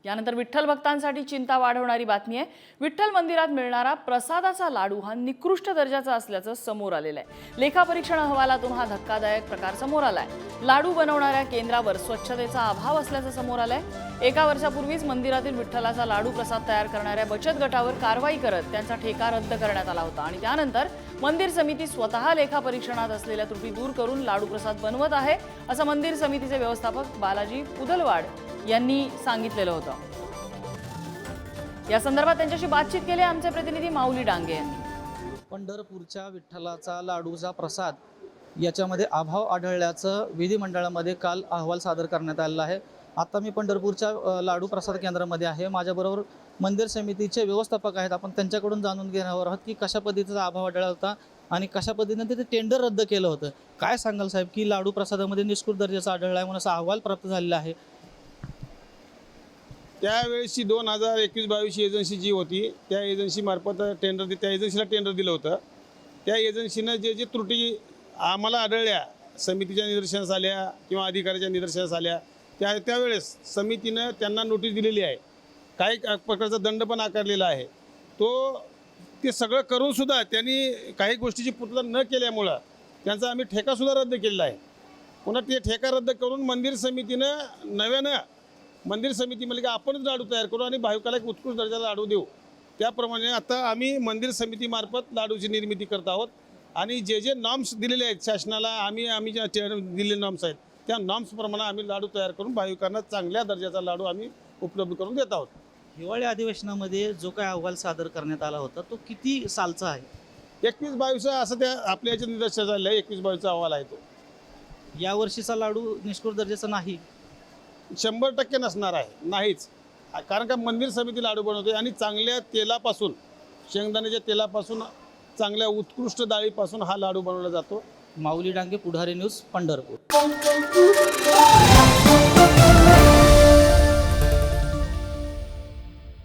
यानंतर विठ्ठल भक्तांसाठी चिंता वाढवणारी बातमी आहे। विठ्ठल मंदिरात मिळणारा प्रसादाचा लाडू हा निकृष्ट दर्जाचा असल्याचं समोर आलेलं आहे। लेखापरीक्षण अहवालातून हा धक्कादायक प्रकार समोर आलाय। लाडू बनवणाऱ्या केंद्रावर स्वच्छतेचा अभाव असल्याचं समोर आलंय। 1 वर्षापूर्वीच मंदिरातील विठ्ठलाचा लाडू प्रसाद तयार करणाऱ्या बचत गटावर कारवाई करत त्यांचा ठेका रद्द करण्यात आला होता आणि त्यानंतर मंदिर समिती स्वतः लेखापरीक्षणात असलेल्या त्रुटी दूर करून लाडू प्रसाद बनवत आहे, असं मंदिर समितीचे व्यवस्थापक बालाजी पुदलवाड यांनी सांगितलेलं होतं। या संदर्भात त्यांच्याशी बातचीत केली आमचे प्रतिनिधी माऊली डांगे यांनी। पंढरपूरच्या विठ्ठलाचा लाडूचा प्रसाद याच्यामध्ये अभाव आढळल्याचं विधिमंडळामध्ये काल अहवाल सादर करण्यात आलेला आहे। आता मी पंढरपूरच्या लाडू प्रसाद केंद्रामध्ये आहे। माझ्याबरोबर मंदिर समितीचे व्यवस्थापक आहेत। आपण त्यांच्याकडून जाणून घेणार आहोत की कशा पद्धतीचा अभाव आढळला होता आणि कशा पद्धतीने ते टेंडर रद्द केलं होतं। काय सांगाल साहेब की लाडू प्रसादामध्ये निष्कृत दर्जाचा आढळला आहे म्हणून असा अहवाल प्राप्त झालेला आहे? त्यावेळेसची 2021-22 एजन्सी जी होती त्या एजन्सीमार्फत त्या एजन्सीला टेंडर दिलं होतं। त्या एजन्सीनं जे त्रुटी आम्हाला आढळल्या, समितीच्या निदर्शनास आल्या किंवा अधिकाऱ्याच्या निदर्शनास आल्या, त्यावेळेस समितीनं त्यांना नोटीस दिलेली आहे, काही प्रकारचा दंड पण आकारलेला आहे। ते सगळं करूनसुद्धा त्यांनी काही गोष्टीची पूर्तता न केल्यामुळं त्यांचा आम्ही ठेकासुद्धा रद्द केलेला आहे। पुन्हा ते ठेका रद्द करून मंदिर समितीनं नव्यानं मंदिर समिती म्हणजे आपणच लाडू तयार करू आणि भाविकाला एक उत्कृष्ट दर्जाचा लाडू देऊ। त्याप्रमाणे आता आम्ही मंदिर समितीमार्फत लाडूची निर्मिती करत आहोत आणि जे नॉर्म्स दिलेले आहेत शासनाला, आम्ही ज्या दिलेले नॉर्म्स आहेत त्या नॉर्म्सप्रमाणे आम्ही लाडू तयार करून भाविकांना चांगल्या दर्जाचा लाडू आम्ही उपलब्ध करून देत आहोत। हिवाळी अधिवेशनामध्ये जो काय अहवाल सादर करण्यात आला होता तो किती सालचा आहे? 21-22 असं त्या आपल्या याच्या निदर्शनास आलेलं आहे। 21-22 अहवाल आहे तो। यावर्षीचा लाडू निष्कृत दर्जाचा नाही? 100% नसणार आहे, नाहीच। कारण का मंदिर समिती लाडू बनवते आणि चांगल्या तेलापासून, शेंगदाण्याच्या तेलापासून, चांगल्या उत्कृष्ट डाळीपासून हा लाडू बनवला जातो। माऊली डांगे, पुढारी न्यूज, पंढरपूर।